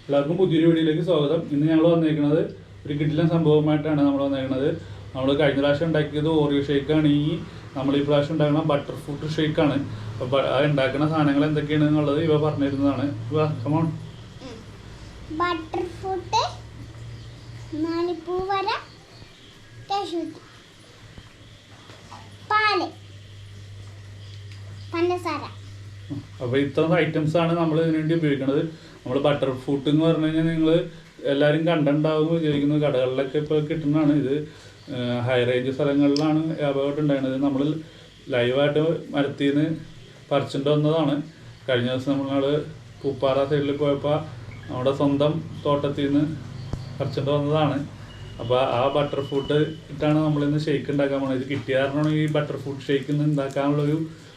എല്ലാവർക്കും പുതിയൊരു വീഡിയോയിലേക്ക് സ്വാഗതം. ഇന്ന് ഞങ്ങൾ വന്നേക്കുന്നത് ഒരു കിടിലൻ സംഭവമായിട്ടാണ് നമ്മൾ വന്നേക്കുന്നത്. നമ്മൾ കഴിഞ്ഞ പ്രാവശ്യം ഉണ്ടാക്കിയത് ഓറിയോ ഷേക്കാണ്. നമ്മൾ ഈ പ്രാവശ്യം ഉണ്ടാക്കുന്ന ബട്ടർ ഫ്രൂട്ട് ഷേക്കാണ്. അപ്പോൾ ആ ഉണ്ടാക്കുന്ന സാധനങ്ങൾ എന്തൊക്കെയാണെന്നുള്ളത് ഇവ പറഞ്ഞിരുന്നതാണ്. കമോൺ. ബട്ടർ ഫ്രൂട്ട്, നാലിപ്പൂവര, പാല്, പഞ്ചസാര. അപ്പോൾ ഇത്ര ഐറ്റംസ് ആണ് നമ്മൾ ഇതിനു വേണ്ടി ഉപയോഗിക്കുന്നത്. നമ്മൾ ബട്ടർ ഫ്രൂട്ട് എന്ന് പറഞ്ഞു കഴിഞ്ഞാൽ നിങ്ങൾ എല്ലാവരും കണ്ടുണ്ടാവും വിചാരിക്കുന്നത്. കടകളിലൊക്കെ ഇപ്പോൾ കിട്ടുന്നതാണ്. ഇത് ഹൈ റേഞ്ച് സ്ഥലങ്ങളിലാണ് വ്യാപകമായിട്ട് ഉണ്ടായിരുന്നത്. നമ്മൾ ലൈവായിട്ട് മരത്തിൽ നിന്ന് പറിച്ചിട്ട് വന്നതാണ്. കഴിഞ്ഞ ദിവസം നമ്മൾ പൂപ്പാറ സൈഡിൽ പോയപ്പോൾ നമ്മുടെ സ്വന്തം തോട്ടത്തിൽ നിന്ന് പറിച്ചിട്ട് വന്നതാണ്. അപ്പോൾ ആ ബട്ടർ ഫ്രൂട്ട് ഇട്ടാണ് നമ്മളിന്ന് ഷേക്ക് ഉണ്ടാക്കാൻ പോകുന്നത്. ഇത് കിട്ടിയ കാരണമാണ് ഈ ബട്ടർ ഫ്രൂട്ട് ഷേക്ക് ഇന്ന്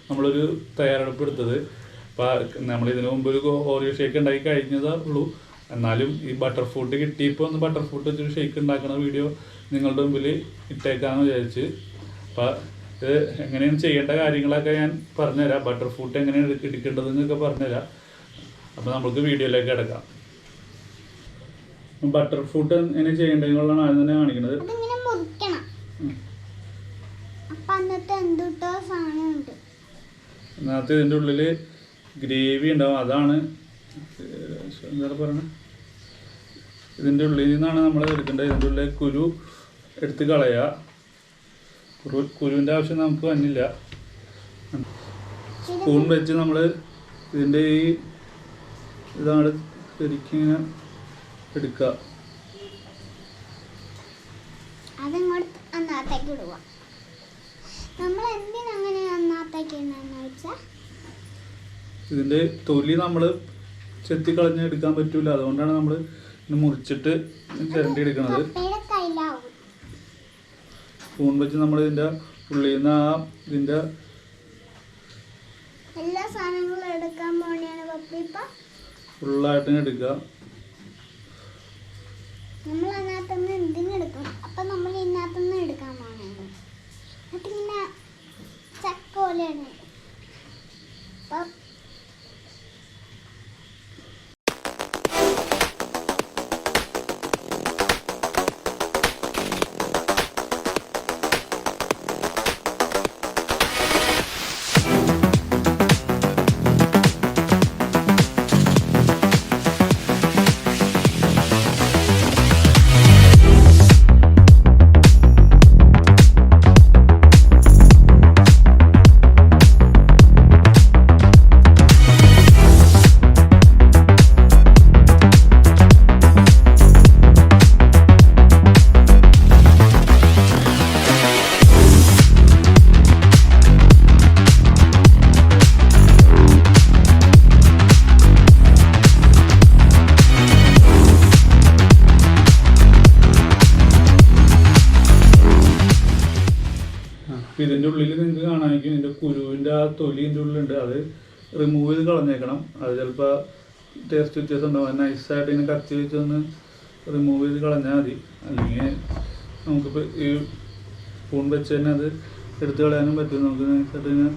നമ്മളൊരു തയ്യാറെടുപ്പ് എടുത്തത്. അപ്പോൾ നമ്മളിതിനു മുമ്പ് ഒരു ഓറിയോ ഷേക്ക് ഉണ്ടാക്കി കഴിഞ്ഞതേ ഉള്ളൂ. എന്നാലും ഈ ബട്ടർ ഫ്രൂട്ട് കിട്ടിയപ്പോൾ ഒന്ന് ബട്ടർ ഫ്രൂട്ട് വെച്ചൊരു ഷേക്ക് ഉണ്ടാക്കുന്ന വീഡിയോ നിങ്ങളുടെ മുമ്പിൽ ഇട്ടേക്കാമെന്ന് വിചാരിച്ച്. അപ്പോൾ ഇത് എങ്ങനെയാണ് ചെയ്യേണ്ട കാര്യങ്ങളൊക്കെ ഞാൻ പറഞ്ഞുതരാം. ബട്ടർ ഫ്രൂട്ട് എങ്ങനെയാണ് എടുക്കേണ്ടതെന്നൊക്കെ പറഞ്ഞുതരാം. അപ്പോൾ നമുക്ക് വീഡിയോയിലേക്ക് കിടക്കാം. ബട്ടർ ഫ്രൂട്ട് എങ്ങനെ ചെയ്യേണ്ടതെന്നുള്ളതാണ് ആദ്യം തന്നെ കാണിക്കുന്നത്. അതിനകത്ത് ഇതിൻ്റെ ഉള്ളിൽ ഗ്രേവി ഉണ്ടാവും. അതാണ് എന്താ പറയുന്നത്, ഇതിൻ്റെ ഉള്ളിൽ നിന്നാണ് നമ്മൾ എടുക്കേണ്ടത്. ഇതിൻ്റെ ഉള്ളിൽ കുരു എടുത്ത് കളയുക. കുരുവിൻ്റെ ആവശ്യം നമുക്ക് വന്നില്ല. സ്പൂൺ വെച്ച് നമ്മൾ ഇതിൻ്റെ ഇതാണ് ശരിക്കും ഇങ്ങനെ എടുക്കുക. ഇതിൻ്റെ തൊലി നമ്മൾ ചെത്തിക്കളഞ്ഞ് എടുക്കാൻ പറ്റൂല. അതുകൊണ്ടാണ് നമ്മൾ മുറിച്ചിട്ട് ചിരണ്ടി എടുക്കുന്നത്. സ്പൂൺ വെച്ച് നമ്മൾ ഇതിൻ്റെ ഉള്ളിൽ നിന്ന് ഇതിൻ്റെ എല്ലാ സാധനങ്ങളും എടുക്കാൻ ഫുള്ളായിട്ട് എടുക്കുക. നമ്മൾ അതിനകത്തുനിന്ന് എന്തിനെടുക്കും? അപ്പം നമ്മൾ ഇതിനകത്തുനിന്ന് എടുക്കാൻ പോകണേ. അതിങ്ങനെ ചക്ക പോലെയാണ്. അപ്പം ഇതിൻ്റെ ഉള്ളിൽ നിങ്ങൾക്ക് കാണാമായിരിക്കും ഇതിൻ്റെ കുരുവിൻ്റെ ആ തൊലി ഇതിൻ്റെ ഉള്ളിലുണ്ട്. അത് റിമൂവ് ചെയ്ത് കളഞ്ഞേക്കണം. അത് ചിലപ്പോൾ ടേസ്റ്റ് വ്യത്യാസം ഉണ്ടാവും. നൈസായിട്ട് ഇങ്ങനെ കത്തി വെച്ചൊന്ന് റിമൂവ് ചെയ്ത് കളഞ്ഞാൽ മതി. അല്ലെങ്കിൽ നമുക്കിപ്പോൾ ഈ സ്പൂൺ വെച്ച് തന്നെ അത് എടുത്ത് കളയാനും പറ്റും. നമുക്ക് നൈസായിട്ട് ഇങ്ങനെ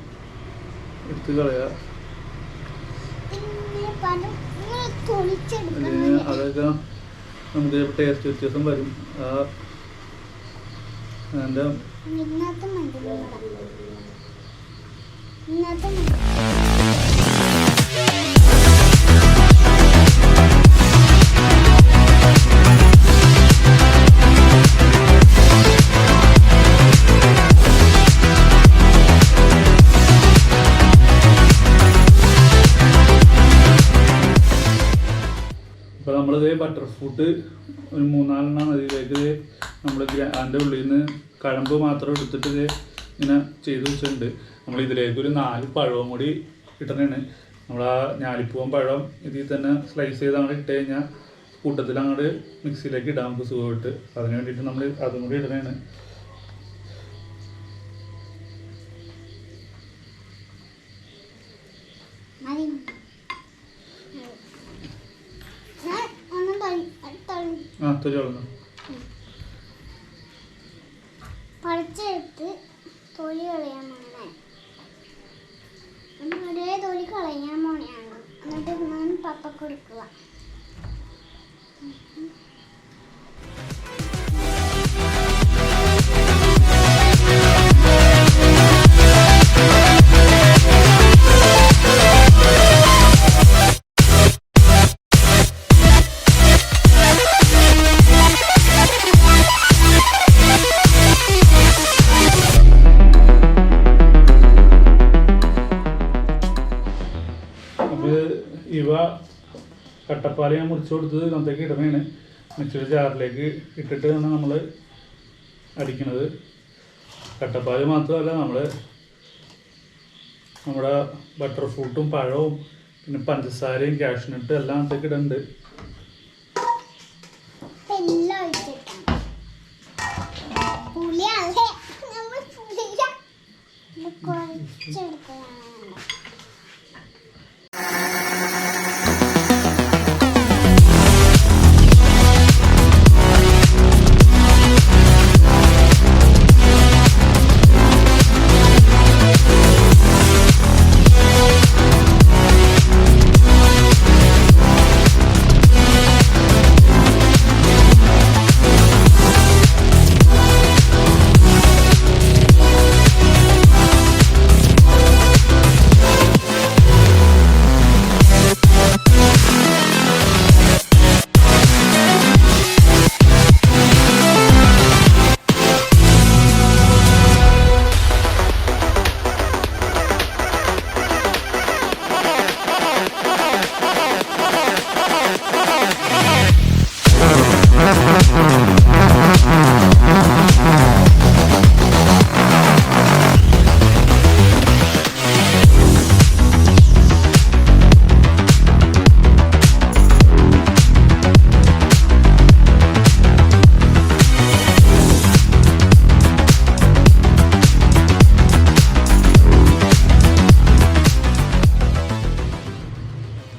എടുത്ത് കളയാം. അതൊക്കെ നമുക്ക് ടേസ്റ്റ് വ്യത്യാസം വരും. അതിൻ്റെ ഇപ്പോൾ നമ്മളിത് ബട്ടർ ഫ്രൂട്ട് ഒരു 3-4 അതിലേക്ക് നമ്മൾ അതിൻ്റെ ഉള്ളിൽ നിന്ന് കഴമ്പ് മാത്രം എടുത്തിട്ട് ഇങ്ങനെ ചെയ്ത് വെച്ചിട്ടുണ്ട്. നമ്മൾ ഇതിലേക്ക് ഒരു 4 പഴവും കൂടി ഇടണേണ്. നമ്മൾ ആ ഞാലിപ്പൂവൻ പഴം ഇതിൽ തന്നെ സ്ലൈസ് ചെയ്ത് അങ്ങോട്ട് ഇട്ട് കഴിഞ്ഞാൽ കൂട്ടത്തിൽ അങ്ങോട്ട് മിക്സിയിലേക്ക് ഇടാം നമുക്ക് സുഖമായിട്ട്. അതിന് വേണ്ടിയിട്ട് നമ്മൾ അതും കൂടി ഇടണേണ്. പറിച്ചെടുത്ത് തൊലി കളയാൻ പോണേ. ഒരേ തൊലി കളയാൻ പോണെയാണ്. എന്നിട്ട് ഞാൻ പപ്പ കൊടുക്കുക. കട്ടപ്പാൽ ഞാൻ മുറിച്ച് കൊടുത്തത് ഇതിനകത്തേക്ക് ഇടുന്നതാണ്. മിക്സിയുടെ ജാറിലേക്ക് ഇട്ടിട്ട് ആണ് നമ്മൾ അടിക്കുന്നത്. കട്ടപ്പാൽ മാത്രമല്ല, നമ്മുടെ ബട്ടർ ഫ്രൂട്ടും പഴവും പിന്നെ പഞ്ചസാരയും കാഷ്നട്ടും എല്ലാം അതിലേക്ക് ഇടുന്നുണ്ട്.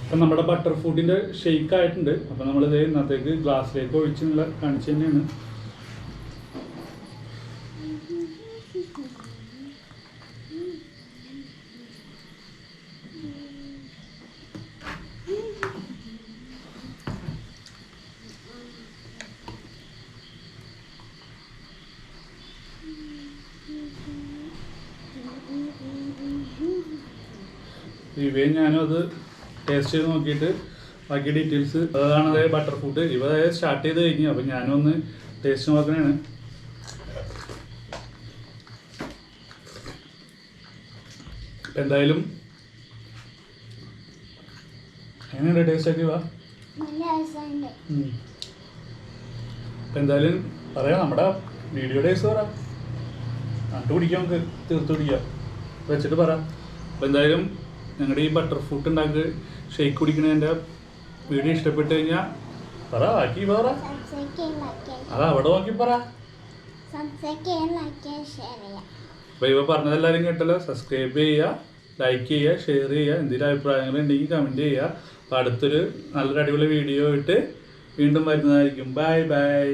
അപ്പം നമ്മുടെ ബട്ടർ ഫ്രൂട്ടിൻ്റെ ഷെയ്ക്ക് ആയിട്ടുണ്ട്. അപ്പം നമ്മളിത് ഇന്നത്തേക്ക് ഗ്ലാസ്സിലേക്ക് ഒഴിച്ചുള്ള കാണിച്ചു തന്നെയാണ്. ഇവയും ഞാനും അത് ടേസ്റ്റ് ചെയ്ത് നോക്കിയിട്ട് ബാക്കി ഡീറ്റെയിൽസ് അതാണ്. അതായത് ബട്ടർ ഫ്രൂട്ട് ഇവ സ്റ്റാർട്ട് ചെയ്ത് കഴിഞ്ഞു. അപ്പം ഞാനും ഒന്ന് ടേസ്റ്റ് നോക്കണേണ്. എന്തായാലും എങ്ങനെയുണ്ട് ടേസ്റ്റ് ആക്കി വാ. അപ്പം എന്തായാലും പറയാം, നമ്മുടെ വീഡിയോ ടേസ്റ്റ് പറ, നട്ടു പിടിക്കാം, നമുക്ക് തീർത്ത് പിടിക്കാം വെച്ചിട്ട് പറ. അപ്പം എന്തായാലും ഞങ്ങളുടെ ഈ ബട്ടർ ഫ്രൂട്ട് ഉണ്ടാക്കി ഷെയ്ക്ക് കുടിക്കണതിൻ്റെ വീഡിയോ ഇഷ്ടപ്പെട്ട് കഴിഞ്ഞാൽ പറ, ബാക്കി പറ, അതാ അവിടെ നോക്കി പറ. അപ്പോൾ ഇവ പറഞ്ഞതെല്ലാവരും കേട്ടല്ലോ. സബ്സ്ക്രൈബ് ചെയ്യുക, ലൈക്ക് ചെയ്യുക, ഷെയർ ചെയ്യുക. എന്തെങ്കിലും അഭിപ്രായങ്ങൾ ഉണ്ടെങ്കിൽ കമൻറ്റ് ചെയ്യുക. അപ്പോൾ അടുത്തൊരു നല്ലൊരു അടിപൊളി വീഡിയോ ഇട്ട് വീണ്ടും വരുന്നതായിരിക്കും. Bye bye.